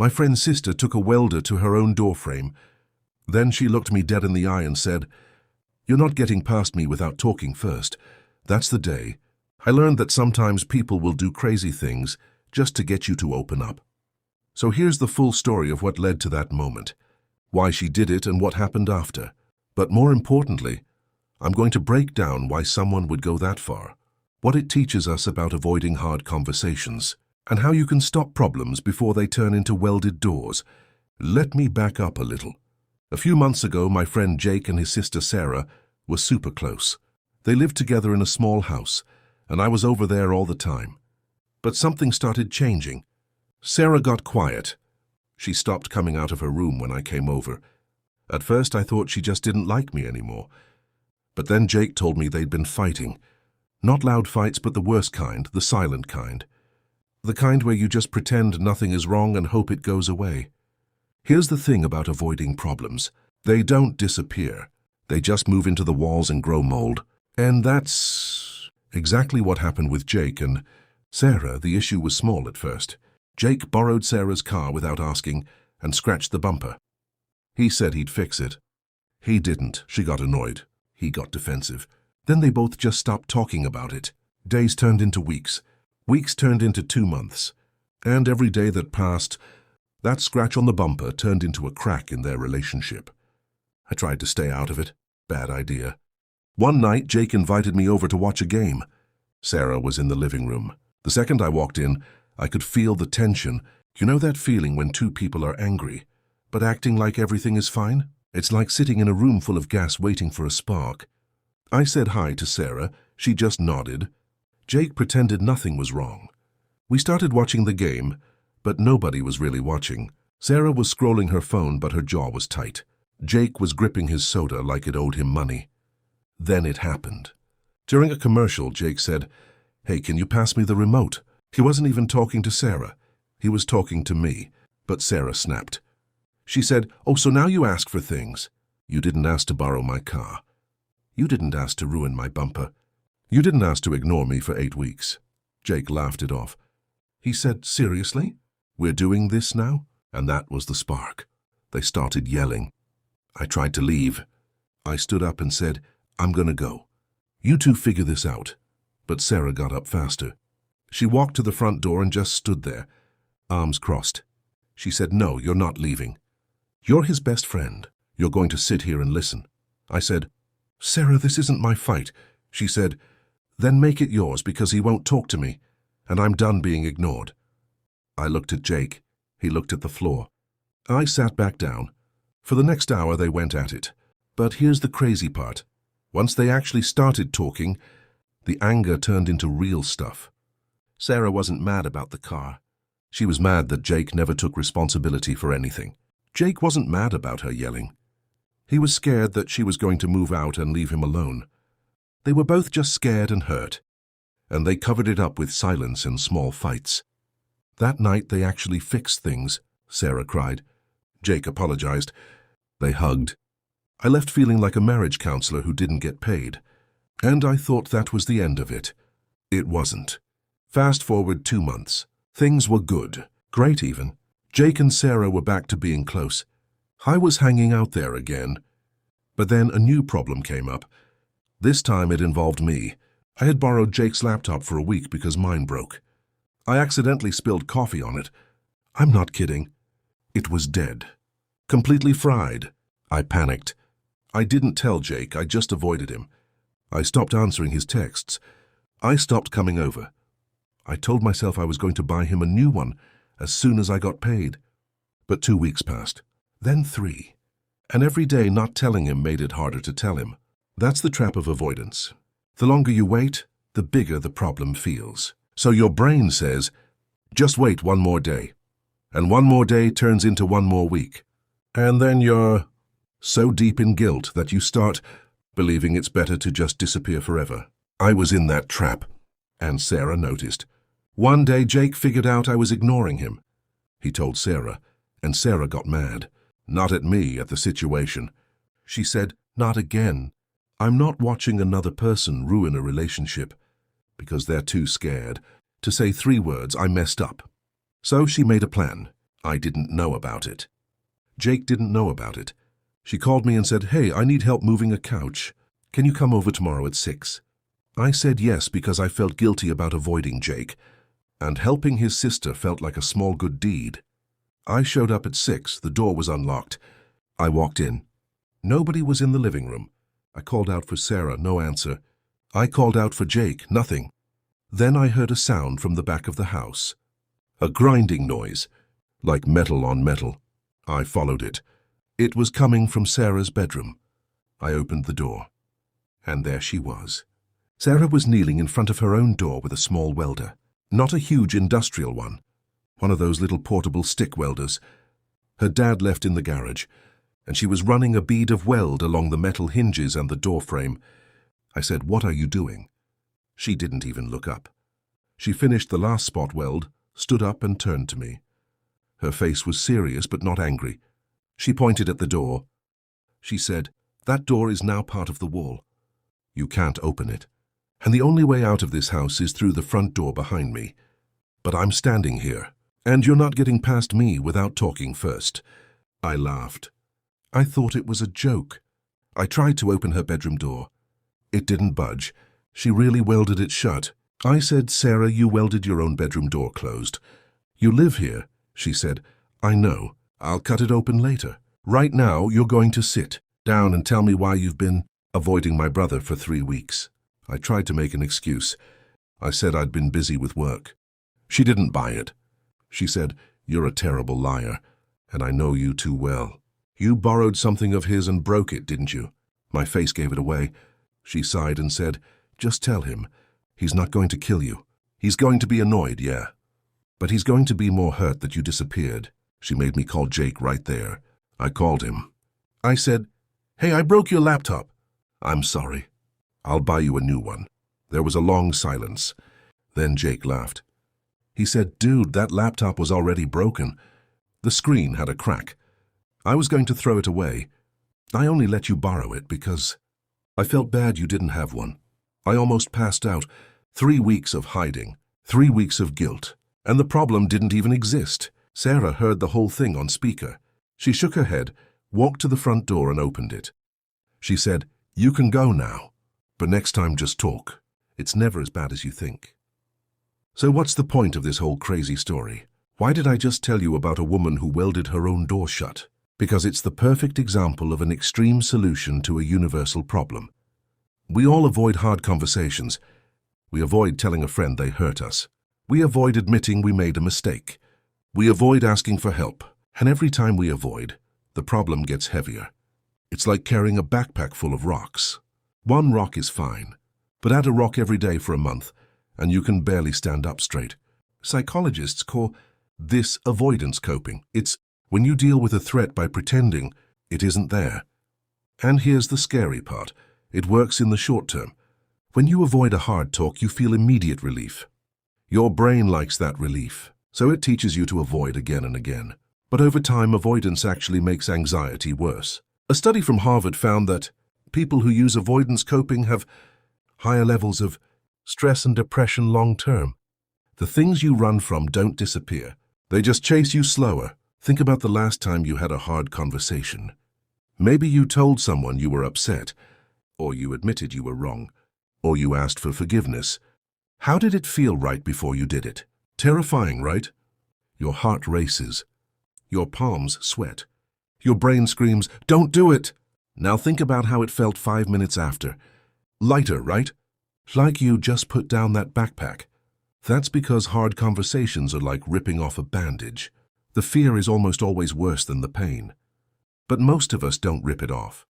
My friend's sister took a welder to her own doorframe. Then she looked me dead in the eye and said, "You're not getting past me without talking first." That's the day I learned that sometimes people will do crazy things just to get you to open up. So here's the full story of what led to that moment, why she did it and what happened after. But more importantly, I'm going to break down why someone would go that far, what it teaches us about avoiding hard conversations, and how you can stop problems before they turn into welded doors. Let me back up a little. A few months ago, my friend Jake and his sister Sarah were super close. They lived together in a small house, and I was over there all the time. But something started changing. Sarah got quiet. She stopped coming out of her room when I came over. At first, I thought she just didn't like me anymore. But then Jake told me they'd been fighting. Not loud fights, but the worst kind, the silent kind. The kind where you just pretend nothing is wrong and hope it goes away. Here's the thing about avoiding problems. They don't disappear. They just move into the walls and grow mold. And that's exactly what happened with Jake and Sarah. The issue was small at first. Jake borrowed Sarah's car without asking and scratched the bumper. He said he'd fix it. He didn't. She got annoyed. He got defensive. Then they both just stopped talking about it. Days turned into weeks. Weeks turned into 2 months. And every day that passed, that scratch on the bumper turned into a crack in their relationship. I tried to stay out of it. Bad idea. One night, Jake invited me over to watch a game. Sarah was in the living room. The second I walked in, I could feel the tension. You know that feeling when two people are angry, but acting like everything is fine? It's like sitting in a room full of gas waiting for a spark. I said hi to Sarah. She just nodded. Jake pretended nothing was wrong. We started watching the game, but nobody was really watching. Sarah was scrolling her phone, but her jaw was tight. Jake was gripping his soda like it owed him money. Then it happened. During a commercial, Jake said, "Hey, can you pass me the remote?" He wasn't even talking to Sarah. He was talking to me, but Sarah snapped. She said, "Oh, so now you ask for things. You didn't ask to borrow my car. You didn't ask to ruin my bumper. You didn't ask to ignore me for 8 weeks." Jake laughed it off. He said, "Seriously? We're doing this now?" And that was the spark. They started yelling. I tried to leave. I stood up and said, "I'm gonna go. You two figure this out." But Sarah got up faster. She walked to the front door and just stood there, arms crossed. She said, "No, you're not leaving. You're his best friend. You're going to sit here and listen." I said, "Sarah, this isn't my fight." She said, "Then make it yours because he won't talk to me, and I'm done being ignored." I looked at Jake. He looked at the floor. I sat back down. For the next hour, they went at it. But here's the crazy part. Once they actually started talking, the anger turned into real stuff. Sarah wasn't mad about the car. She was mad that Jake never took responsibility for anything. Jake wasn't mad about her yelling. He was scared that she was going to move out and leave him alone. They were both just scared and hurt, and they covered it up with silence and small fights. That night they actually fixed things, Sarah cried. Jake apologized. They hugged. I left feeling like a marriage counselor who didn't get paid. And I thought that was the end of it. It wasn't. Fast forward 2 months. Things were good. Great even. Jake and Sarah were back to being close. I was hanging out there again. But then a new problem came up. This time it involved me. I had borrowed Jake's laptop for a week because mine broke. I accidentally spilled coffee on it. I'm not kidding. It was dead. Completely fried. I panicked. I didn't tell Jake, I just avoided him. I stopped answering his texts. I stopped coming over. I told myself I was going to buy him a new one as soon as I got paid. But 2 weeks passed, then 3. And every day not telling him made it harder to tell him. That's the trap of avoidance. The longer you wait, the bigger the problem feels. So your brain says, just wait 1 more day. And 1 more day turns into 1 more week. And then you're so deep in guilt that you start believing it's better to just disappear forever. I was in that trap, and Sarah noticed. One day Jake figured out I was ignoring him. He told Sarah, and Sarah got mad. Not at me, at the situation. She said, "Not again. I'm not watching another person ruin a relationship," because they're too scared to say 3 words, "I messed up." So she made a plan. I didn't know about it. Jake didn't know about it. She called me and said, "Hey, I need help moving a couch. Can you come over tomorrow at 6?" I said yes because I felt guilty about avoiding Jake, and helping his sister felt like a small good deed. I showed up at 6. The door was unlocked. I walked in. Nobody was in the living room. I called out for Sarah, no answer. I called out for Jake, nothing. Then I heard a sound from the back of the house. A grinding noise, like metal on metal. I followed it. It was coming from Sarah's bedroom. I opened the door, and there she was. Sarah was kneeling in front of her own door with a small welder. Not a huge industrial one of those little portable stick welders. Her dad left in the garage, and she was running a bead of weld along the metal hinges and the door frame. I said, "What are you doing?" She didn't even look up. She finished the last spot weld, stood up and turned to me. Her face was serious but not angry. She pointed at the door. She said, "That door is now part of the wall. You can't open it. And the only way out of this house is through the front door behind me. But I'm standing here, and you're not getting past me without talking first." I laughed. I thought it was a joke. I tried to open her bedroom door. It didn't budge. She really welded it shut. I said, "Sarah, you welded your own bedroom door closed. You live here," she said. "I know. I'll cut it open later. Right now, you're going to sit down and tell me why you've been avoiding my brother for 3 weeks. I tried to make an excuse. I said I'd been busy with work. She didn't buy it. She said, "You're a terrible liar, and I know you too well. You borrowed something of his and broke it, didn't you?" My face gave it away. She sighed and said, "Just tell him. He's not going to kill you. He's going to be annoyed, yeah. But he's going to be more hurt that you disappeared." She made me call Jake right there. I called him. I said, "Hey, I broke your laptop." "I'm sorry. I'll buy you a new one." There was a long silence. Then Jake laughed. He said, "Dude, that laptop was already broken. The screen had a crack. I was going to throw it away. I only let you borrow it because I felt bad you didn't have one. I almost passed out. 3 weeks of hiding, 3 weeks of guilt, and the problem didn't even exist." Sarah heard the whole thing on speaker. She shook her head, walked to the front door and opened it. She said, "You can go now, but next time just talk. It's never as bad as you think." So what's the point of this whole crazy story? Why did I just tell you about a woman who welded her own door shut? Because it's the perfect example of an extreme solution to a universal problem. We all avoid hard conversations. We avoid telling a friend they hurt us. We avoid admitting we made a mistake. We avoid asking for help. And every time we avoid, the problem gets heavier. It's like carrying a backpack full of rocks. One rock is fine, but add a rock every day for a month, and you can barely stand up straight. Psychologists call this avoidance coping. It's when you deal with a threat by pretending it isn't there. And here's the scary part. It works in the short term. When you avoid a hard talk, you feel immediate relief. Your brain likes that relief, so it teaches you to avoid again and again. But over time, avoidance actually makes anxiety worse. A study from Harvard found that people who use avoidance coping have higher levels of stress and depression long term. The things you run from don't disappear. They just chase you slower. Think about the last time you had a hard conversation. Maybe you told someone you were upset, or you admitted you were wrong, or you asked for forgiveness. How did it feel right before you did it? Terrifying, right? Your heart races. Your palms sweat. Your brain screams, "Don't do it!" Now think about how it felt 5 minutes after. Lighter, right? Like you just put down that backpack. That's because hard conversations are like ripping off a bandage. The fear is almost always worse than the pain. But most of us don't rip it off.